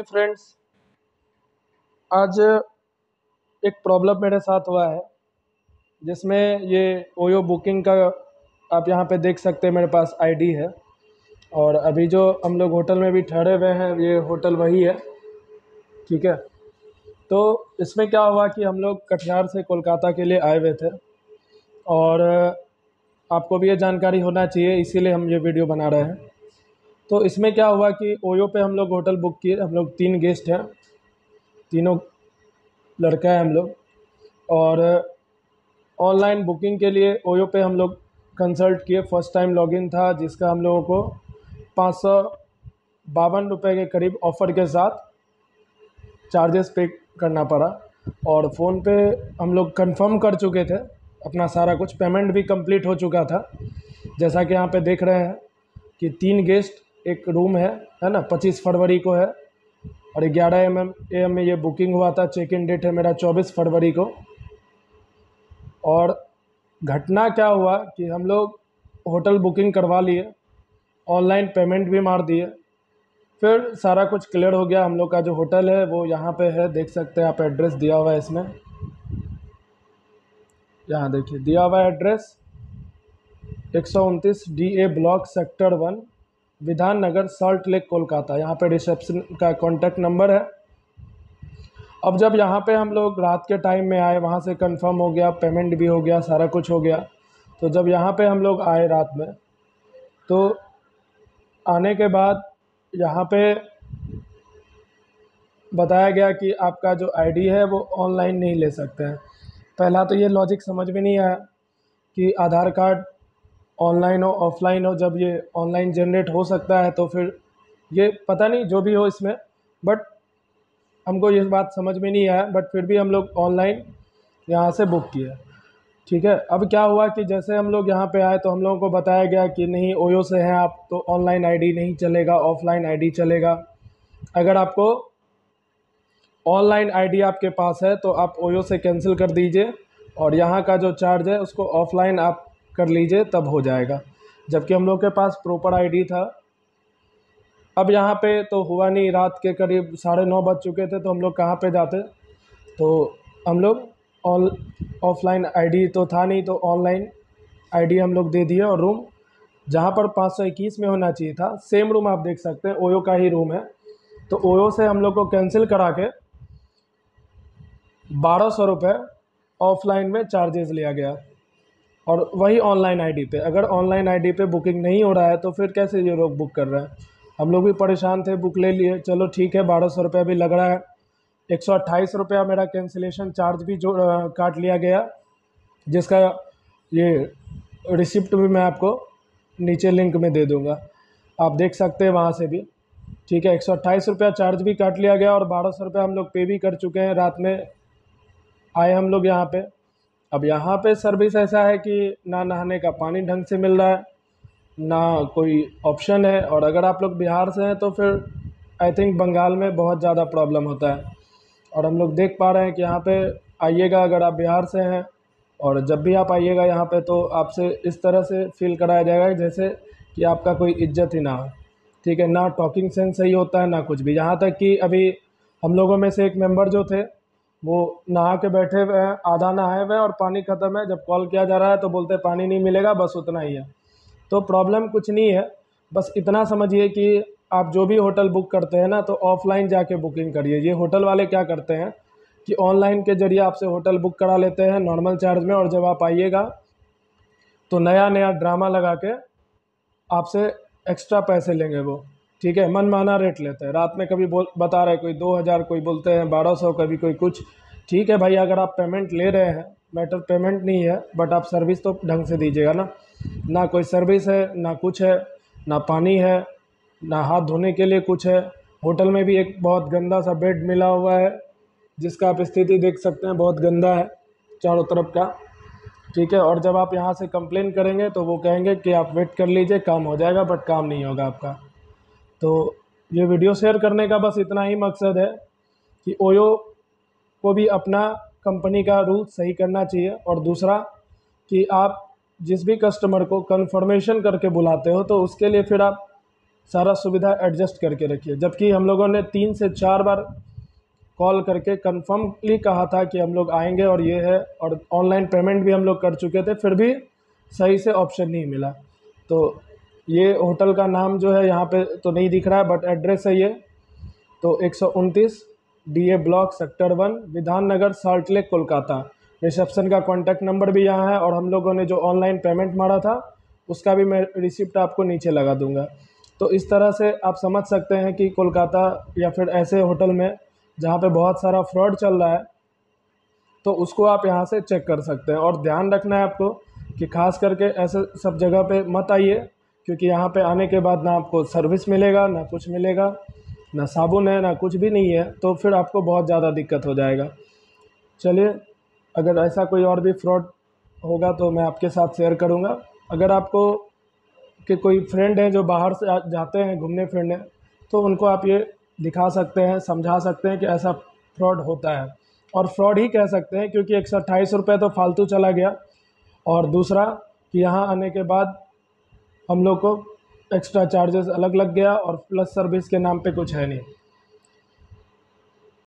Friends, आज एक problem मेरे साथ हुआ है जिसमें ये ओयो बुकिंग का आप यहाँ पे देख सकते हैं। मेरे पास आईडी है और अभी जो हम लोग होटल में भी ठहरे हुए हैं ये होटल वही है। ठीक है, तो इसमें क्या हुआ कि हम लोग कटिहार से कोलकाता के लिए आए हुए थे और आपको भी ये जानकारी होना चाहिए, इसीलिए हम ये वीडियो बना रहे हैं। तो इसमें क्या हुआ कि ओयो पे हम लोग होटल बुक किए। हम लोग 3 गेस्ट हैं, तीनों लड़का है हम लोग। और ऑनलाइन बुकिंग के लिए ओयो पे हम लोग कंसल्ट किए। फर्स्ट टाइम लॉगिन था जिसका हम लोगों को 552 रुपये के करीब ऑफ़र के साथ चार्जेस पे करना पड़ा। और फ़ोन पे हम लोग कंफर्म कर चुके थे अपना सारा कुछ, पेमेंट भी कंप्लीट हो चुका था। जैसा कि यहाँ पे देख रहे हैं कि 3 गेस्ट एक रूम है ना, 25 फरवरी को है और 11 AM में ये बुकिंग हुआ था। चेक इन डेट है मेरा 24 फरवरी को। और घटना क्या हुआ कि हम लोग होटल बुकिंग करवा लिए, ऑनलाइन पेमेंट भी मार दिए, फिर सारा कुछ क्लियर हो गया। हम लोग का जो होटल है वो यहाँ पे है, देख सकते हैं आप, एड्रेस दिया हुआ है इसमें। यहाँ देखिए दिया हुआ है एड्रेस 129 DA ब्लॉक सेक्टर 1 विधान नगर सॉल्ट लेक कोलकाता। यहाँ पे रिसेप्शन का कॉन्टैक्ट नंबर है। अब जब यहाँ पे हम लोग रात के टाइम में आए, वहाँ से कंफर्म हो गया, पेमेंट भी हो गया, सारा कुछ हो गया। तो जब यहाँ पे हम लोग आए रात में, तो आने के बाद यहाँ पे बताया गया कि आपका जो आईडी है वो ऑनलाइन नहीं ले सकते हैं। पहला तो ये लॉजिक समझ में नहीं आया कि आधार कार्ड ऑनलाइन हो ऑफलाइन हो, जब ये ऑनलाइन जनरेट हो सकता है तो फिर ये पता नहीं जो भी हो इसमें, बट हमको ये बात समझ में नहीं आया। बट फिर भी हम लोग ऑनलाइन यहाँ से बुक किए। ठीक है, अब क्या हुआ कि जैसे हम लोग यहाँ पे आए तो हम लोगों को बताया गया कि नहीं, ओयो से हैं आप तो ऑनलाइन आईडी नहीं चलेगा, ऑफलाइन आईडी चलेगा। अगर आपको ऑनलाइन आईडी आपके पास है तो आप ओयो से कैंसिल कर दीजिए और यहाँ का जो चार्ज है उसको ऑफलाइन आप कर लीजिए, तब हो जाएगा। जबकि हम लोग के पास प्रॉपर आईडी था। अब यहाँ पे तो हुआ नहीं, रात के करीब 9:30 बज चुके थे, तो हम लोग कहाँ पे जाते। तो हम लोग ऑफलाइन आईडी तो था नहीं, तो ऑनलाइन आईडी हम लोग दे दिए। और रूम जहाँ पर 521 में होना चाहिए था, सेम रूम आप देख सकते हैं, ओयो का ही रूम है। तो ओयो से हम लोग को कैंसिल करा के 1200 रुपये ऑफलाइन में चार्जेस लिया गया, और वही ऑनलाइन आईडी पे। अगर ऑनलाइन आईडी पे बुकिंग नहीं हो रहा है तो फिर कैसे ये लोग बुक कर रहे हैं। हम लोग भी परेशान थे, बुक ले लिए, चलो ठीक है, 1200 रुपये भी लग रहा है। 128 रुपया मेरा कैंसिलेशन चार्ज भी जो काट लिया गया, जिसका ये रिसिप्ट भी मैं आपको नीचे लिंक में दे दूंगा, आप देख सकते हैं वहाँ से भी। ठीक है, 128 रुपया चार्ज भी काट लिया गया और 1200 रुपया हम लोग पे भी कर चुके हैं। रात में आए हम लोग यहाँ पे। अब यहाँ पे सर्विस ऐसा है कि ना नहाने का पानी ढंग से मिल रहा है, ना कोई ऑप्शन है। और अगर आप लोग बिहार से हैं तो फिर आई थिंक बंगाल में बहुत ज़्यादा प्रॉब्लम होता है। और हम लोग देख पा रहे हैं कि यहाँ पे आइएगा, अगर आप बिहार से हैं और जब भी आप आइएगा यहाँ पे, तो आपसे इस तरह से फील कराया जाएगा जैसे कि आपका कोई इज्जत ही ना हो। ठीक है, ना टॉकिंग सेंस सही होता है ना कुछ भी। यहाँ तक कि अभी हम लोगों में से एक मेंबर जो थे वो नहा के बैठे हुए हैं, आधा नहाए हुए हैं और पानी ख़त्म है। जब कॉल किया जा रहा है तो बोलते हैं पानी नहीं मिलेगा, बस उतना ही है। तो प्रॉब्लम कुछ नहीं है, बस इतना समझिए कि आप जो भी होटल बुक करते हैं ना, तो ऑफ़लाइन जाके बुकिंग करिए। ये होटल वाले क्या करते हैं कि ऑनलाइन के ज़रिए आपसे होटल बुक करा लेते हैं नॉर्मल चार्ज में, और जब आप आइएगा तो नया नया ड्रामा लगा के आपसे एक्स्ट्रा पैसे लेंगे वो। ठीक है, मनमाना रेट लेते हैं। रात में कभी बता रहे कोई 2000, कोई बोलते हैं 1200, कभी कोई कुछ। ठीक है भाई, अगर आप पेमेंट ले रहे हैं, मैटर पेमेंट नहीं है, बट आप सर्विस तो ढंग से दीजिएगा ना। ना कोई सर्विस है, ना कुछ है, ना पानी है, ना हाथ धोने के लिए कुछ है। होटल में भी एक बहुत गंदा सा बेड मिला हुआ है, जिसका आप स्थिति देख सकते हैं, बहुत गंदा है चारों तरफ का। ठीक है, और जब आप यहाँ से कंप्लेन करेंगे तो वो कहेंगे कि आप वेट कर लीजिए, काम हो जाएगा, बट काम नहीं होगा आपका। तो ये वीडियो शेयर करने का बस इतना ही मकसद है कि ओयो को भी अपना कंपनी का रूल सही करना चाहिए। और दूसरा कि आप जिस भी कस्टमर को कंफर्मेशन करके बुलाते हो तो उसके लिए फिर आप सारा सुविधा एडजस्ट करके रखी है। जबकि हम लोगों ने 3 से 4 बार कॉल करके कन्फर्मली कहा था कि हम लोग आएंगे और ये है, और ऑनलाइन पेमेंट भी हम लोग कर चुके थे, फिर भी सही से ऑप्शन नहीं मिला। तो ये होटल का नाम जो है यहाँ पे तो नहीं दिख रहा है, बट एड्रेस है ये तो 129 DA ब्लॉक सेक्टर 1 विधान नगर सॉल्ट लेक कोलकाता। रिसेप्शन का कॉन्टैक्ट नंबर भी यहाँ है, और हम लोगों ने जो ऑनलाइन पेमेंट मारा था उसका भी मैं रिसिप्ट आपको नीचे लगा दूंगा। तो इस तरह से आप समझ सकते हैं कि कोलकाता या फिर ऐसे होटल में जहाँ पे बहुत सारा फ्रॉड चल रहा है, तो उसको आप यहाँ से चेक कर सकते हैं। और ध्यान रखना है आपको कि खास करके ऐसे सब जगह पे मत आइए, क्योंकि यहाँ पे आने के बाद ना आपको सर्विस मिलेगा, ना कुछ मिलेगा, ना साबुन है, ना कुछ भी नहीं है, तो फिर आपको बहुत ज़्यादा दिक्कत हो जाएगा। चलिए, अगर ऐसा कोई और भी फ्रॉड होगा तो मैं आपके साथ शेयर करूँगा। अगर आपको कि कोई फ्रेंड हैं जो बाहर से जाते हैं घूमने फिरने, तो उनको आप ये दिखा सकते हैं, समझा सकते हैं कि ऐसा फ्रॉड होता है। और फ्रॉड ही कह सकते हैं, क्योंकि 128 रुपये तो फालतू चला गया, और दूसरा कि यहाँ आने के बाद हम लोग को एक्स्ट्रा चार्जेस अलग लग गया, और प्लस सर्विस के नाम पे कुछ है नहीं।